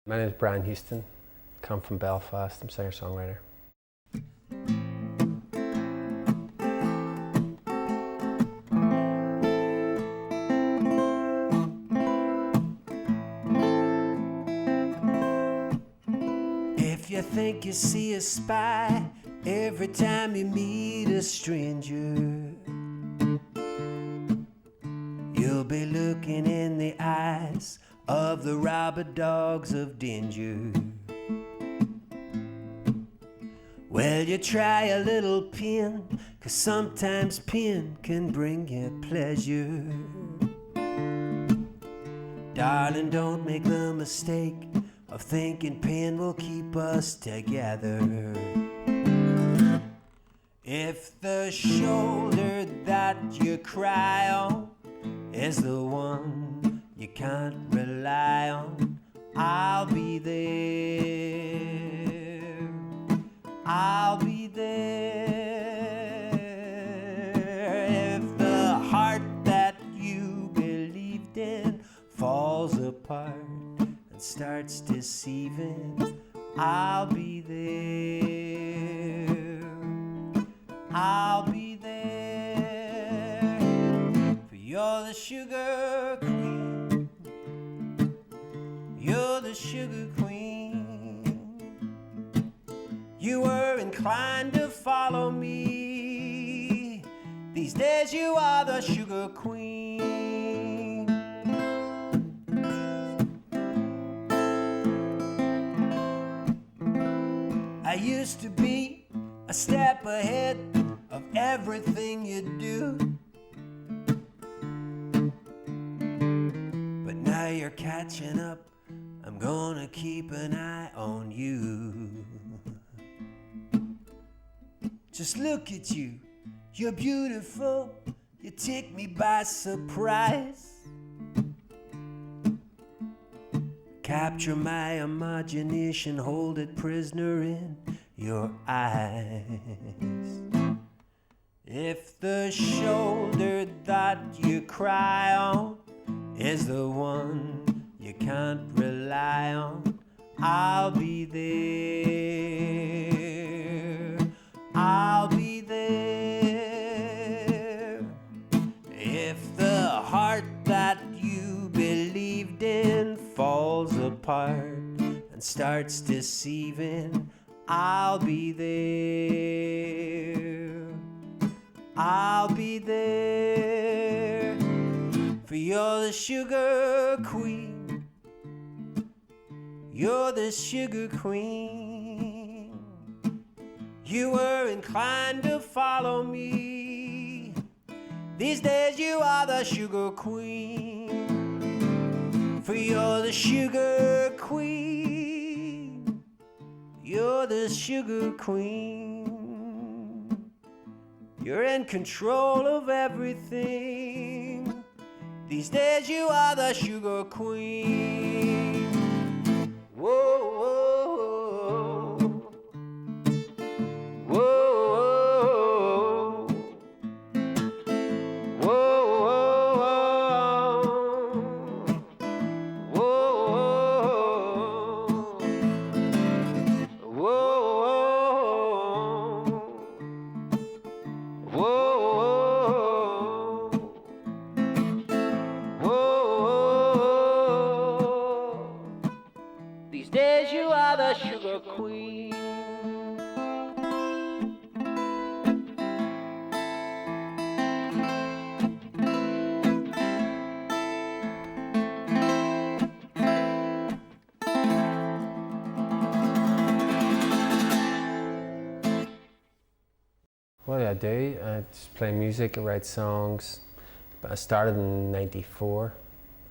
My name is Brian Houston, come from Belfast, I'm a singer-songwriter. If you think you see a spy every time you meet a stranger, you'll be looking in the eyes of the robber dogs of danger. Well, you try a little pin, 'cause sometimes pin can bring you pleasure. Darling, don't make the mistake of thinking pin will keep us together. If the shoulder that you cry on is the one you can't rely on, I'll be there. I'll be there. If the heart that you believed in falls apart and starts deceiving, I'll be there. I'll be there. For you're the sugar queen. You're the sugar queen. You were inclined to follow me. These days you are the sugar queen. I used to be a step ahead of everything you do, but now you're catching up. I'm gonna keep an eye on you. Just look at you, you're beautiful, you take me by surprise. Capture my imagination, hold it prisoner in your eyes. If the shoulder that you cry on is the one you can't rely on, I'll be there. I'll be there. If the heart that you believed in falls apart and starts deceiving, I'll be there. I'll be there. For you're the sugar queen. You're the sugar queen. You were inclined to follow me. These days you are the sugar queen. For you're the sugar queen. You're the sugar queen. You're in control of everything. These days you are the sugar queen. Whoa, whoa, whoa, whoa, whoa, these days you are the sugar queen. What do? I just play music, I write songs. I started in '94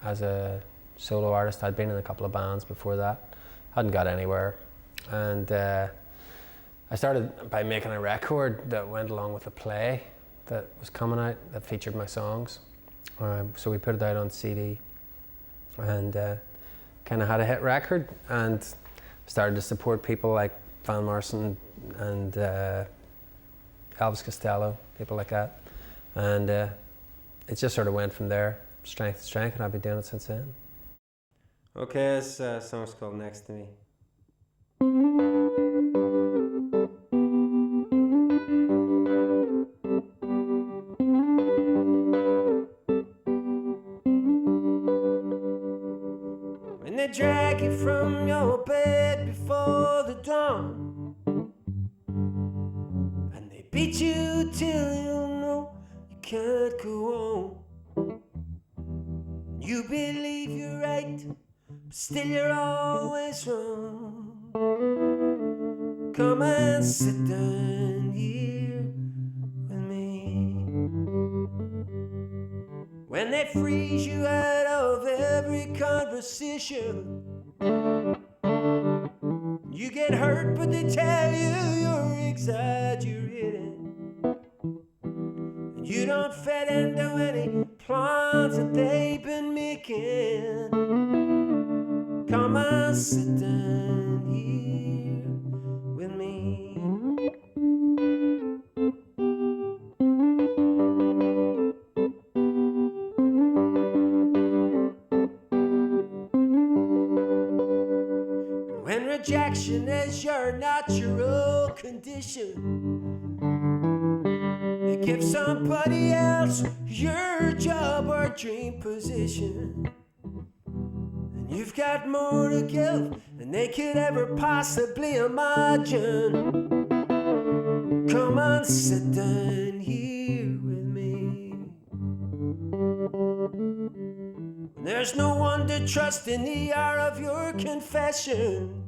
as a solo artist. I'd been in a couple of bands before that, hadn't got anywhere. And I started by making a record that went along with a play that was coming out that featured my songs. So we put it out on CD and kind of had a hit record, and started to support people like Van Morrison and Elvis Costello, people like that. And it just sort of went from there, strength to strength, and I've been doing it since then. Okay, this song's called Next to Me. When they drag you from your bed before the dawn, and they beat you till you know you can't go on. You believe you're right, but still you're always wrong. Come and sit down here with me. When they freeze you out of every conversation, you get hurt but they tell you you're exaggerating. And you don't fit into any plans that they've been making. Come and sit down here with me. When rejection is your natural condition, they give somebody else your job or dream position. And you've got more to give than they could ever possibly imagine. Come and sit down here with me. There's no one to trust in the hour of your confession.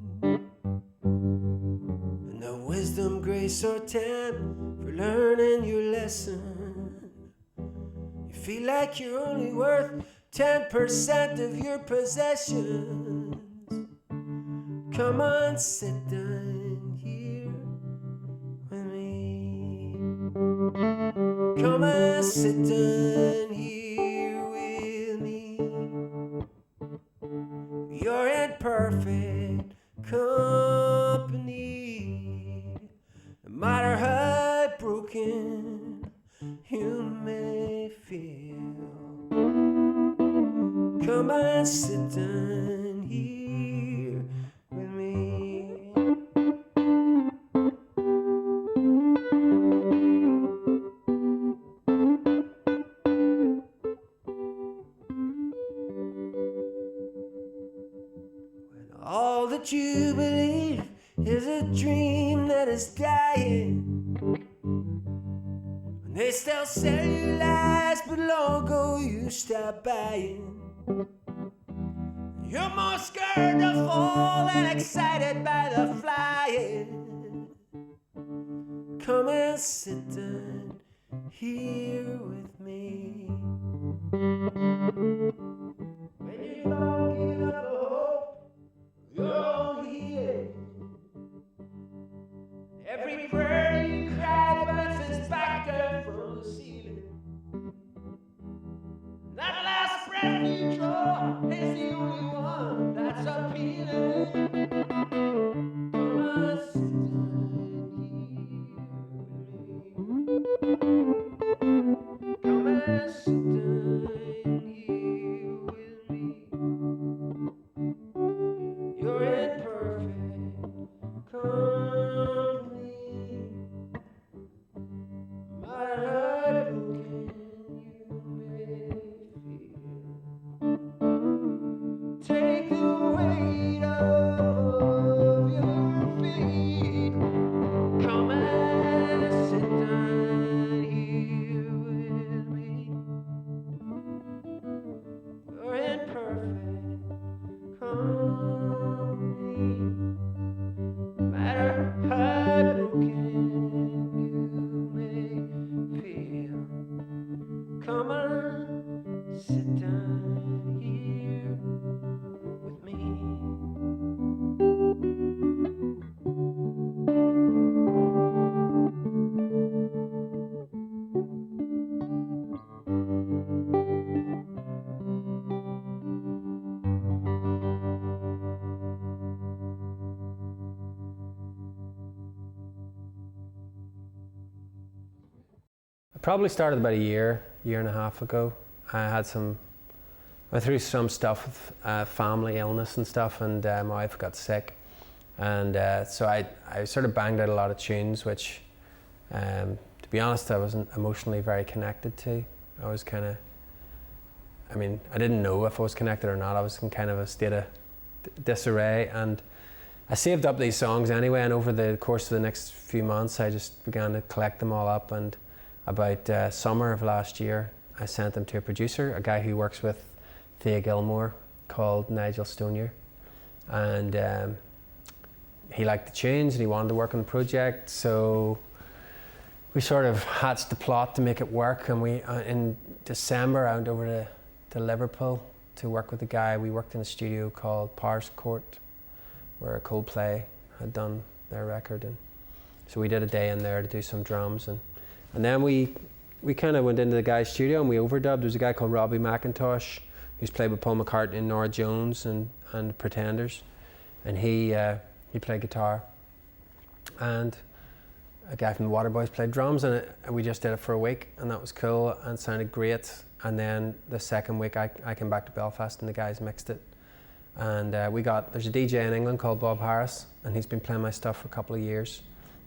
And no wisdom, grace, or time for learning your lesson. You feel like you're only worth 10% of your possessions. Come on, sit down here with me. Come on, sit down here with me. You're in perfect company. No matter how broken you may feel, come and sit down here with me. When all that you believe is a dream that is dying, they still sell you lies, but long ago you stopped buying. You're more scared to fall than excited by the flying. Come and sit down here with me. When you don't give up the hope, you're only healing. Every prayer you cry bounces back down from the ceiling. That last breath you draw is the only one that's appealing. Come on, sit down here with me. Come and sit down here with me. You're in perfect company. My heart broken you may feel. Take the weight of your feet. Come and sit down here with me. You're in perfect company. No matter how broken you may feel, come on, sit down here with me. I probably started about a year and a half ago. I went through some stuff with family illness and stuff, and my wife got sick, and so I sort of banged out a lot of tunes, which, to be honest, I wasn't emotionally very connected to. I was kind of, I mean, I didn't know if I was connected or not. I was in kind of a state of disarray, and I saved up these songs anyway, and over the course of the next few months I just began to collect them all up, and about summer of last year I sent them to a producer, a guy who works with Thea Gilmore called Nigel Stonier, and he liked the tunes and he wanted to work on the project, so we sort of hatched the plot to make it work, and we in December I went over to Liverpool to work with a guy. We worked in a studio called Paris Court, where Coldplay had done their record, and so we did a day in there to do some drums, and then we kind of went into the guy's studio and we overdubbed. There was a guy called Robbie McIntosh who's played with Paul McCartney and Norah Jones and Pretenders, and he played guitar, and a guy from the Waterboys played drums, and we just did it for a week, and that was cool and sounded great. And then the second week I came back to Belfast and the guys mixed it. And there's a DJ in England called Bob Harris, and he's been playing my stuff for a couple of years.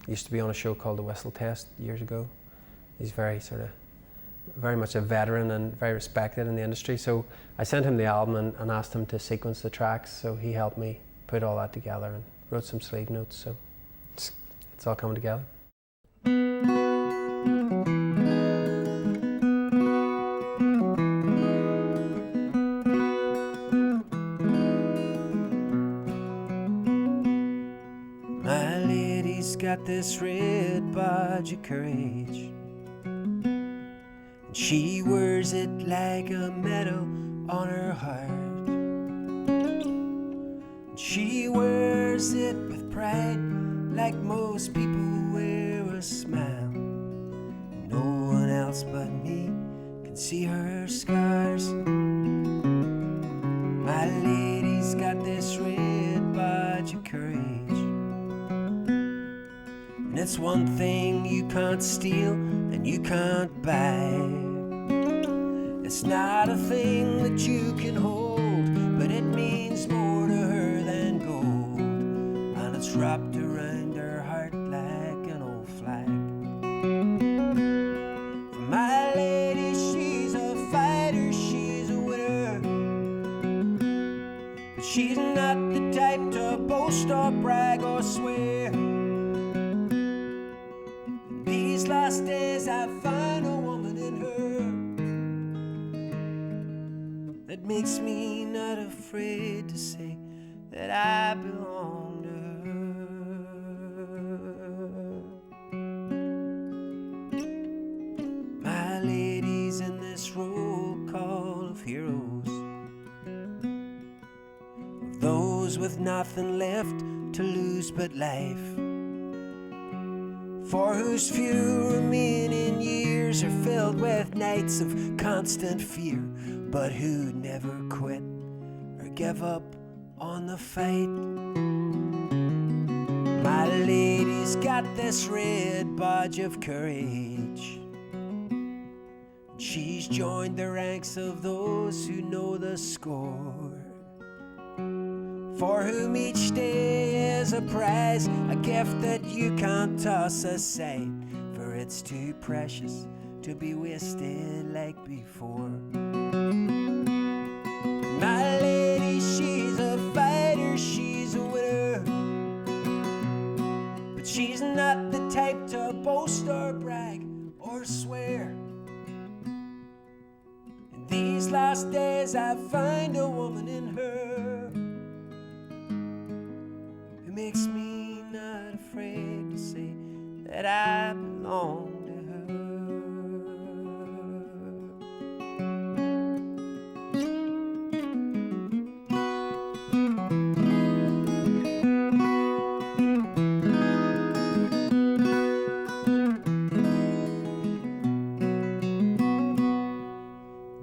He used to be on a show called The Whistle Test years ago. He's very much a veteran and very respected in the industry. So I sent him the album and asked him to sequence the tracks, so he helped me put all that together and wrote some sleeve notes, so it's all coming together. Got this red badge of courage, and she wears it like a medal on her heart, and she wears it with pride like most people wear a smile. No one else but me can see her scars. My lady's got this red badge of courage, and it's one thing you can't steal and you can't buy. It's not a thing that you can hold, but it means more to her than gold, and it's wrapped around her heart like an old flag. For my lady, she's a fighter, she's a winner, but she's not the type to boast or brag or swear. These last days I find a woman in her that makes me not afraid to say that I belong to her. My lady's in this roll call of heroes, of those with nothing left to lose but life, for whose few remaining years are filled with nights of constant fear, but who never quit or give up on the fight. My lady's got this red badge of courage, she's joined the ranks of those who know the score, for whom each day is a prize, a gift that you can't toss aside, for it's too precious to be wasted like before. My lady, she's a fighter, she's a winner, but she's not the type to boast or brag or swear. In these last days I find a woman in her who makes me not afraid to say that I belong to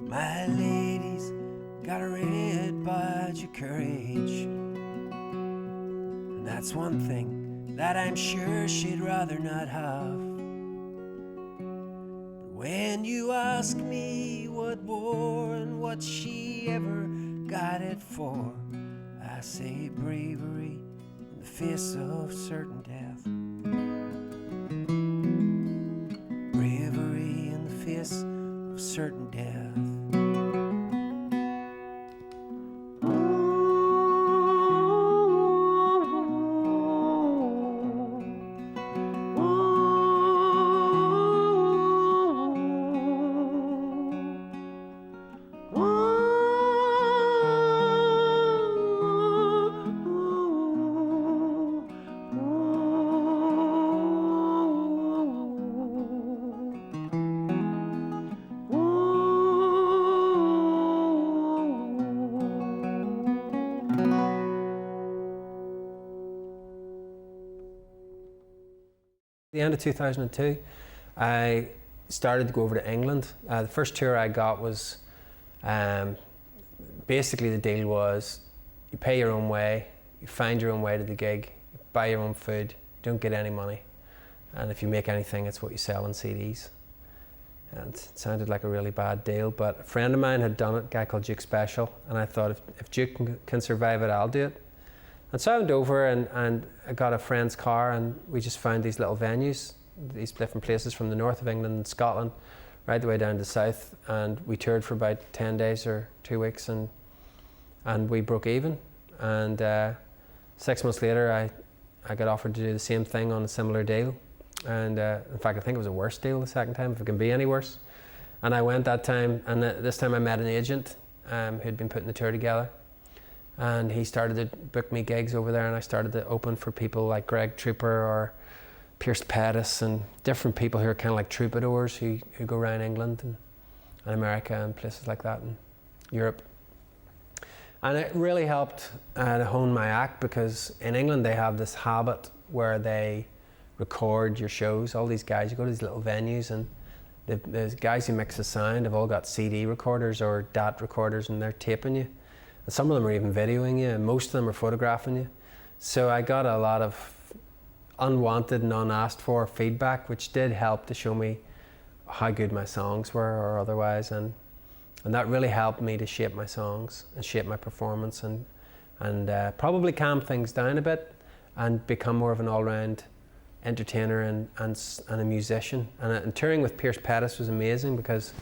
My lady's got a red badge of courage, and that's one thing that I'm sure she'd rather not have. But when you ask me what war and what she ever got it for, I say bravery in the face of certain death. Bravery in the face of certain death. At the end of 2002, I started to go over to England. The first tour I got was, basically the deal was, you pay your own way, you find your own way to the gig, you buy your own food, don't get any money, and if you make anything, it's what you sell on CDs. And it sounded like a really bad deal, but a friend of mine had done it, a guy called Duke Special, and I thought, if Duke can survive it, I'll do it. And so I went over and I got a friend's car, and we just found these little venues, these different places from the north of England and Scotland, right the way down to the south, and we toured for about 10 days or 2 weeks, and we broke even. And 6 months later, I got offered to do the same thing on a similar deal. And in fact, I think it was a worse deal the second time, if it can be any worse. And I went that time, and this time I met an agent who'd been putting the tour together. And he started to book me gigs over there, and I started to open for people like Greg Trooper or Pierce Pettis and different people who are kind of like troubadours who go around England and America and places like that, and Europe. And it really helped to hone my act, because in England they have this habit where they record your shows. All these guys, you go to these little venues, and the guys who mix the sound have all got CD recorders or DAT recorders, and they're taping you. And some of them are even videoing you, and most of them are photographing you. So I got a lot of unwanted and unasked for feedback, which did help to show me how good my songs were or otherwise, and that really helped me to shape my songs and shape my performance, and probably calm things down a bit and become more of an all-round entertainer and a musician. And touring with Pierce Pettis was amazing, because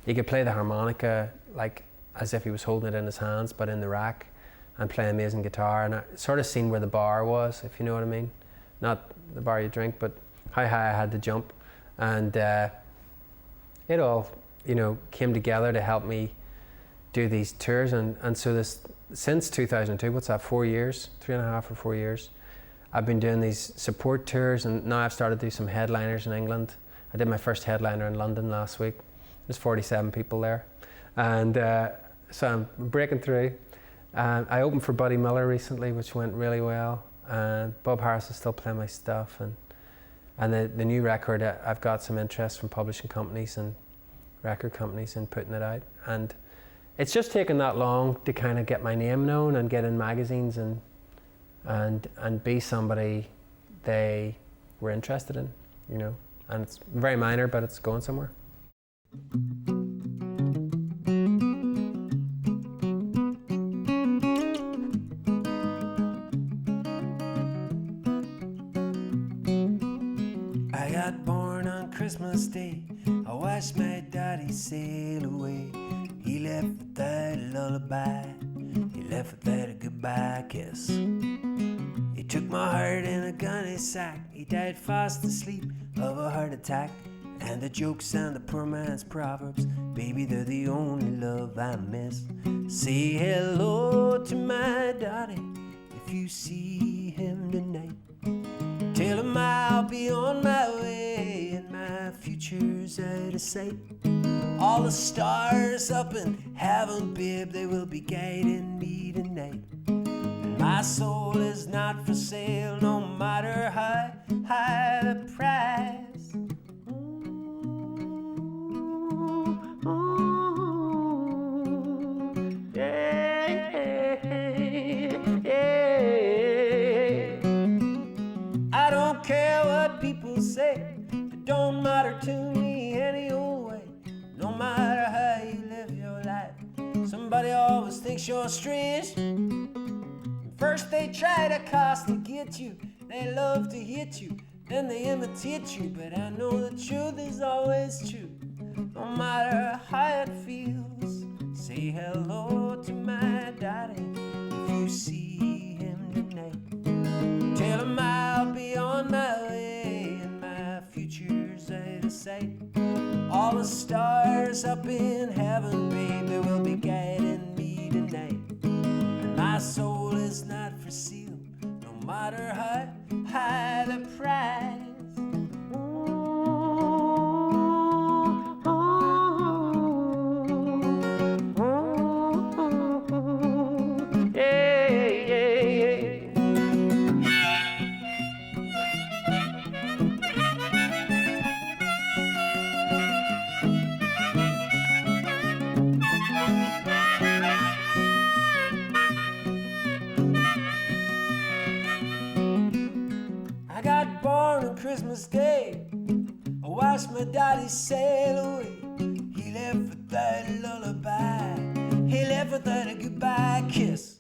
he could play the harmonica like as if he was holding it in his hands, but in the rack, and play amazing guitar. And I sort of seen where the bar was, if you know what I mean. Not the bar you drink, but how high I had to jump. And it all, came together to help me do these tours. And so since 2002, what's that, 4 years, 3.5 or 4 years, I've been doing these support tours, and now I've started to do some headliners in England. I did my first headliner in London last week. There's 47 people there. And so I'm breaking through. I opened for Buddy Miller recently, which went really well. Bob Harris is still playing my stuff. And the new record, I've got some interest from publishing companies and record companies in putting it out. And it's just taken that long to kind of get my name known and get in magazines and be somebody they were interested in, And it's very minor, but it's going somewhere. Christmas Day, I watched my daddy sail away. He left without a lullaby, he left without a goodbye kiss. He took my heart in a gunny sack, he died fast asleep of a heart attack. And the jokes and the poor man's proverbs, baby, they're the only love I miss. Say hello to my daddy if you see him tonight. Tell him I'll be on my way and my future's out of sight. All the stars up in heaven, babe, they will be guiding me tonight. And my soul is not for sale, no matter how high the price. I don't care what people say, it don't matter to me any old way. No somebody always thinks you're strange. First they try to castigate you, they love to hit you, then they imitate you. But I know the truth is always true, no matter how it feels. Say hello to my daddy if you see him tonight. Tell him I'll be on my way and my future's out of sight. All the stars up in heaven, baby, will be guiding me tonight. And my soul is not for sale, no matter how high the price. I got born on Christmas Day. I watched my daddy sail away. He left without a lullaby. He left without a goodbye kiss.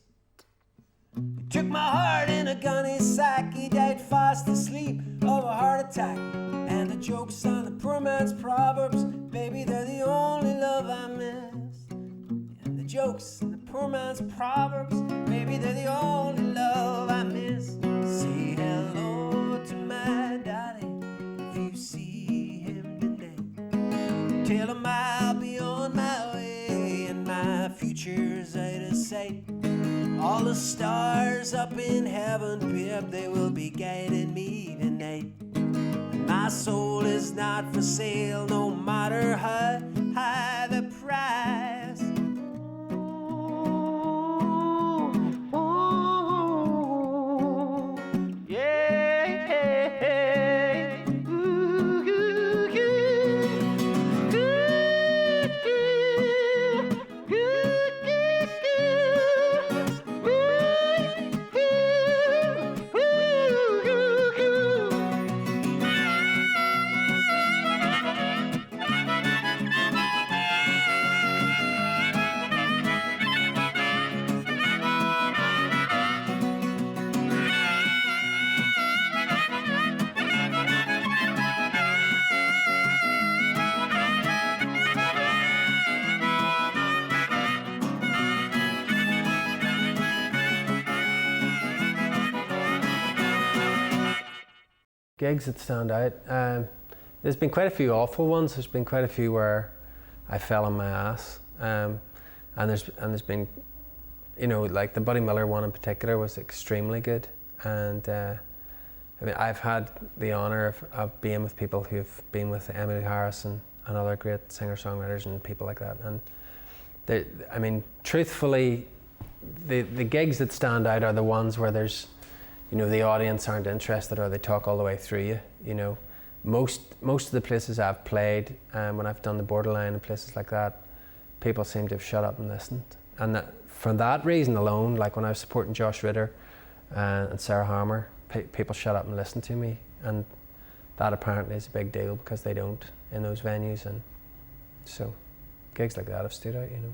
He took my heart in a gunny sack. He died fast asleep of a heart attack. And the jokes on the poor man's proverbs, baby, they're the only love I miss. And the jokes on the poor man's proverbs, baby, they're the only love I miss. Say hello to my daddy if you see him tonight. Tell him I'll be on my way and my future's out of sight. All the stars up in heaven, babe, they will be guiding me tonight. And my soul is not for sale, no matter how high the price. Gigs that stand out. There's been quite a few awful ones. There's been quite a few where I fell on my ass, and there's been, you know, like the Buddy Miller one in particular was extremely good. And I mean, I've had the honour of being with people who've been with Emily Harris and other great singer-songwriters and people like that. And I mean, truthfully, the gigs that stand out are the ones where there's, you know, the audience aren't interested or they talk all the way through you. You know, most of the places I've played, when I've done the Borderline and places like that, people seem to have shut up and listened. And that, for that reason alone, like when I was supporting Josh Ritter and Sarah Harmer, people shut up and listened to me, and that apparently is a big deal because they don't in those venues. And so gigs like that have stood out, you know.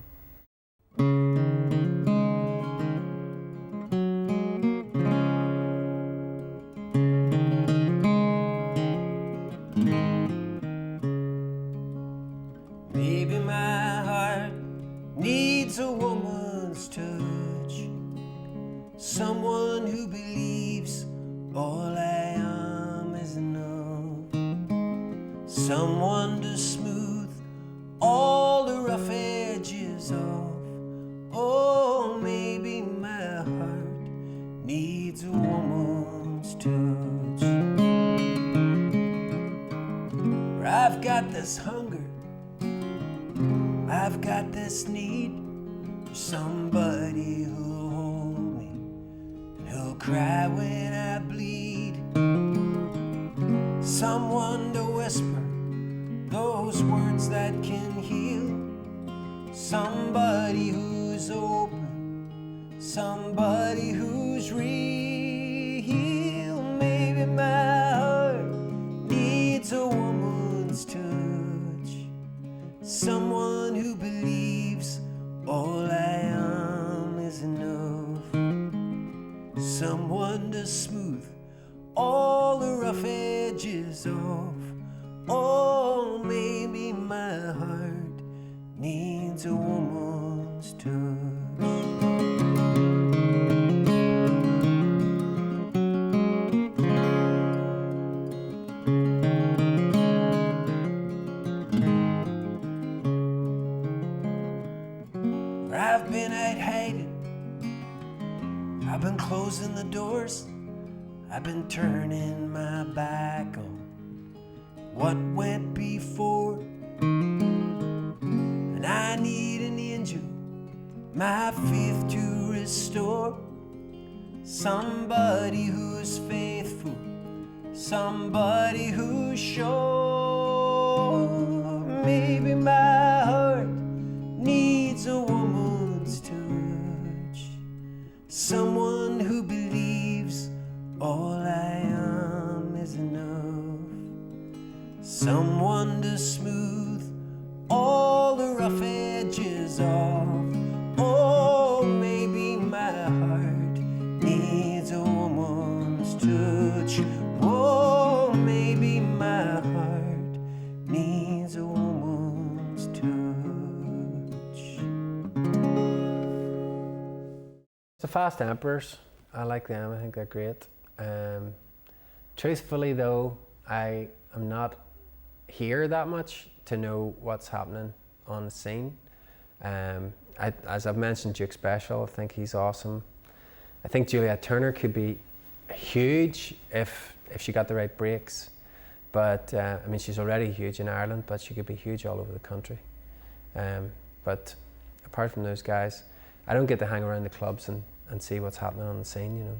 Maybe my heart needs a woman's touch, someone who believes all I am is enough, someone to smooth all the rough edges off. Oh, maybe my heart needs a woman's touch. I've got this hunger, I've got this need for somebody who'll hold me and who'll cry when I bleed, someone to whisper those words that can heal, somebody who's open, somebody who's real. Maybe my heart needs a woman's touch, someone who believes all I a woman's touch. I've been out hiding, I've been closing the doors, I've been turning my back on what went before. And I need an angel, my faith to restore. Somebody who's faithful, somebody who's sure. Maybe my heart needs a woman's touch, someone who believes all I am is enough, someone to smooth all the rough edges off. Oh, maybe my heart needs a woman's touch. Oh, maybe my heart needs a woman's touch. The Fast Emperors, I like them, I think they're great. Truthfully though, I am not here that much to know what's happening on the scene. As I've mentioned, Duke Special, I think he's awesome. I think Juliet Turner could be huge if she got the right breaks. But I mean, she's already huge in Ireland, but she could be huge all over the country. But apart from those guys, I don't get to hang around the clubs and see what's happening on the scene, you know.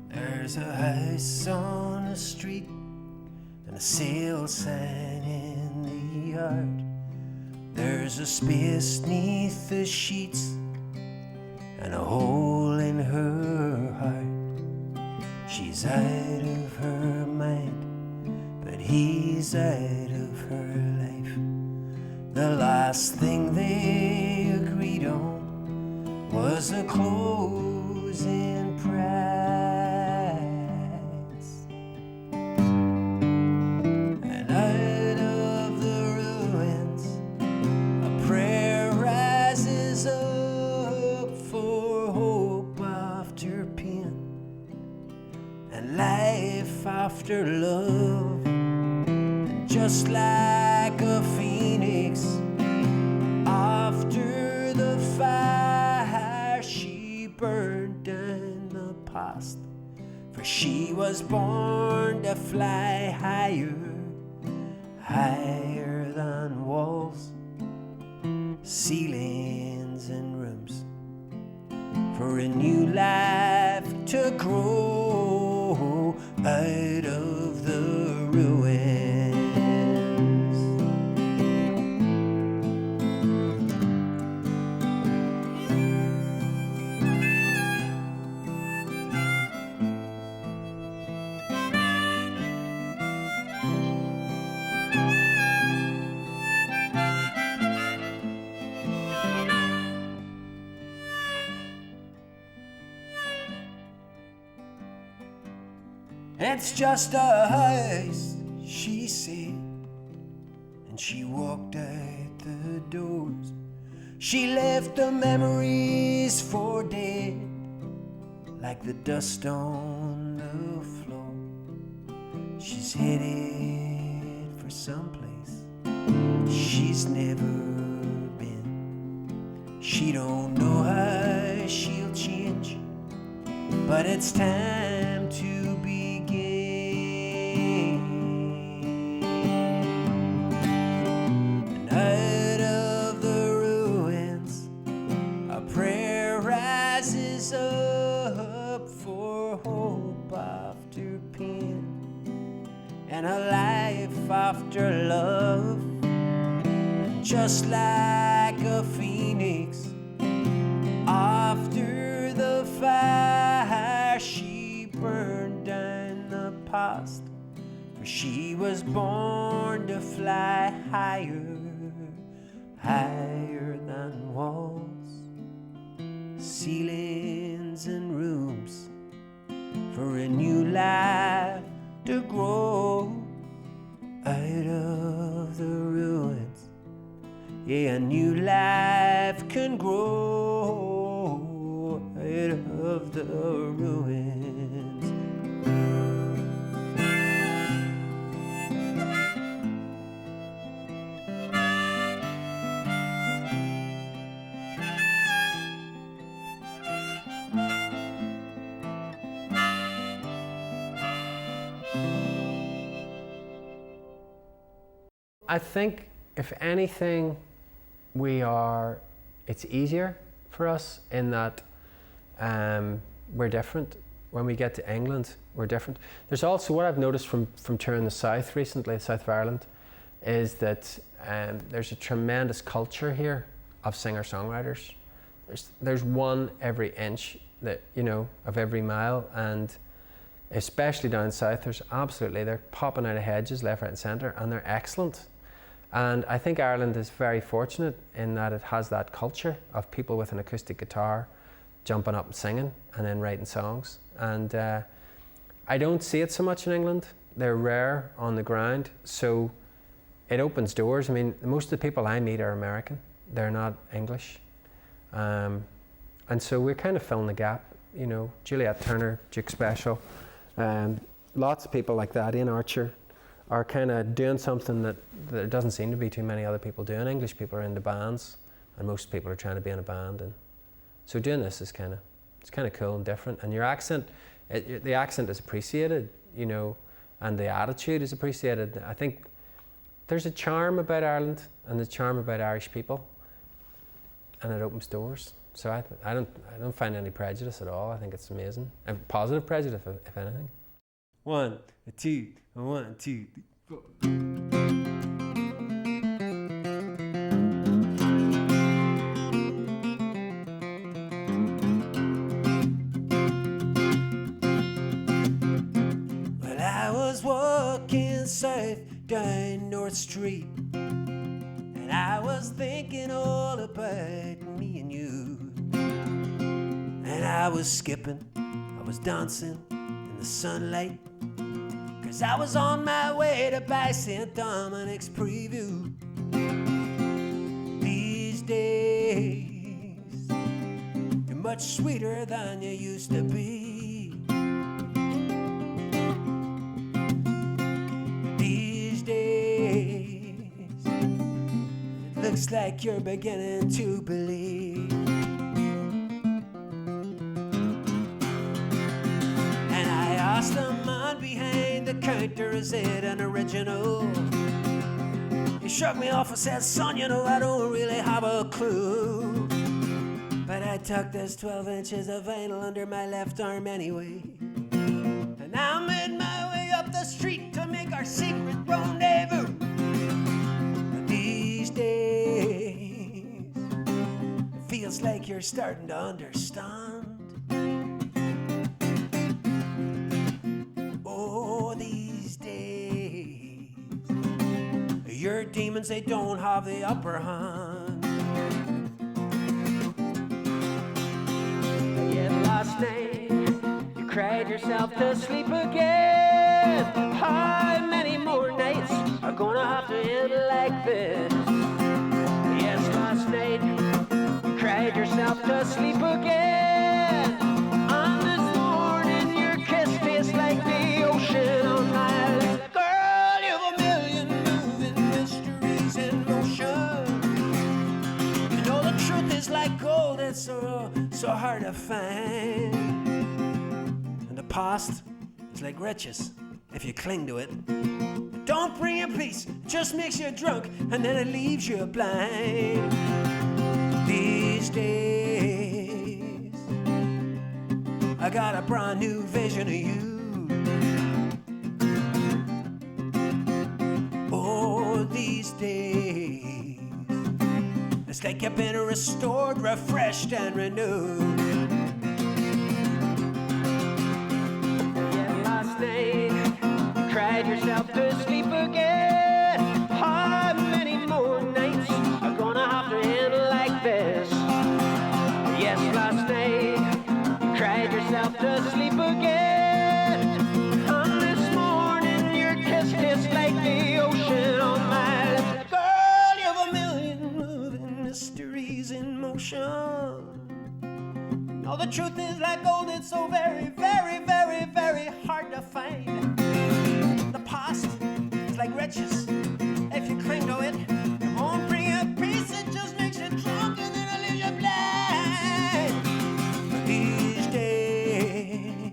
There's a house on the street and a sale sign in the yard. There's a space neath the sheets and a hole in her heart. She's out of her mind, but he's out of her life. The last thing they agreed on was a closing price. After love, and just like a phoenix after the fire, she burned down the past, for she was born to fly higher, higher than walls, ceilings and rooms, for a new life to grow out of the ruins. It's just a house, she said, and she walked out the doors. She left the memories for dead, like the dust on the floor. She's headed for someplace she's never been. She don't know how she'll change, but it's time to begin. And out of the ruins, a prayer rises up for hope after pain, and a life after love. Just like a phoenix after the fire, she burned down the past, for she was born to fly higher, higher than walls, ceilings and rooms, for a new life to grow out of the ruins. Yeah, a new life can grow out of the ruins. I think if anything, it's easier for us in that we're different. When we get to England, we're different. There's also what I've noticed from touring the south recently, south of Ireland, is that there's a tremendous culture here of singer-songwriters. There's one every inch that, of every mile, and especially down south, they're popping out of hedges left, right and centre, and they're excellent. And I think Ireland is very fortunate in that it has that culture of people with an acoustic guitar jumping up and singing and then writing songs. And I don't see it so much in England. They're rare on the ground, so it opens doors. I mean, most of the people I meet are American. They're not English. And so we're kind of filling the gap, Juliet Turner, Duke Special, lots of people like that, Ian Archer, are kind of doing something that there doesn't seem to be too many other people doing. English people are into bands, and most people are trying to be in a band, and so doing this is kind of cool and different. And your accent, the accent is appreciated, and the attitude is appreciated. I think there's a charm about Ireland and the charm about Irish people, and it opens doors. So I don't find any prejudice at all. I think it's amazing, and positive prejudice if anything. 1, 2, 1, 2, 3, 4. Well, I was walking south down North Street, and I was thinking all about me and you. And I was skipping, I was dancing in the sunlight, 'cause I was on my way to buy St. Dominic's Preview. These days, you're much sweeter than you used to be. These days, it looks like you're beginning to believe. And I asked the man behind the counter, is it an original? He shrugged me off and said, son, I don't really have a clue. But I tucked this 12 inches of vinyl under my left arm anyway. And I made my way up the street to make our secret rendezvous. But these days, it feels like you're starting to understand. These days, your demons, they don't have the upper hand. Yet last night, you cried yourself to sleep again. How many more nights are gonna have to end like this? Yes, last night, you cried yourself to sleep again. And this morning, your kiss tastes like the ocean on my lips. Girl, you've a million moving mysteries in motion. The truth is like gold, it's so hard to find. And the past is like riches, if you cling to it. But don't bring you peace, it just makes you drunk, and then it leaves you blind. These days, I got a brand new vision of you. Oh, these days, it's like you've been restored, refreshed, and renewed. Yeah, last night, yourself to sleep again. How many more nights are gonna have to end like this? Yes, last night you cried yourself to sleep again. And this morning your kiss tastes like the ocean on my lips. Girl, you have a million moving mysteries in motion. No, the truth is like gold, it's so very, very, very, very hard to find. The past is like riches. If you cling to it, it won't bring you peace, it just makes you drunk and then it leaves you blind. But these days,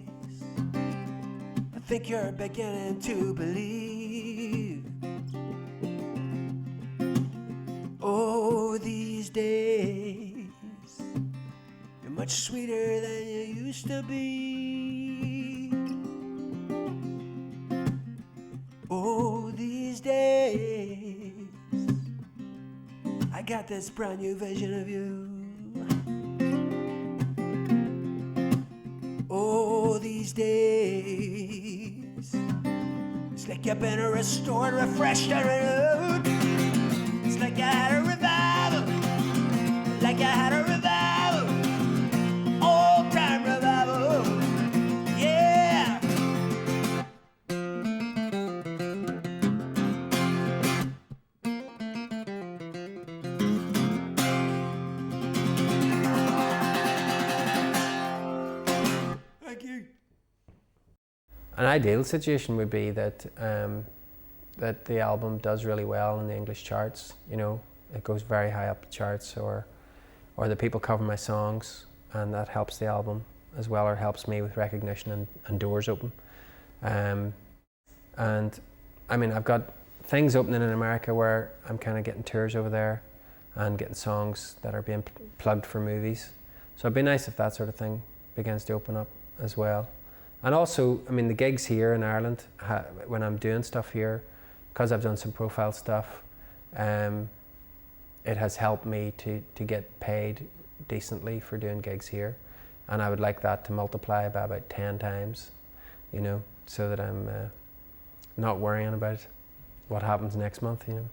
I think you're beginning to believe. Oh, these days, much sweeter than you used to be. Oh, these days, I got this brand new vision of you. Oh, these days, it's like you've been restored, refreshed, and renewed. It's like I had a revival, like I had a revival. An ideal situation would be that that the album does really well in the English charts. You know, it goes very high up the charts, or that people cover my songs, and that helps the album as well, or helps me with recognition and doors open. And I mean, I've got things opening in America where I'm kind of getting tours over there and getting songs that are being plugged for movies. So it'd be nice if that sort of thing begins to open up as well. And also, I mean, the gigs here in Ireland, when I'm doing stuff here, because I've done some profile stuff, it has helped me to get paid decently for doing gigs here. And I would like that to multiply by about 10 times, you know, so that I'm not worrying about what happens next month, you know.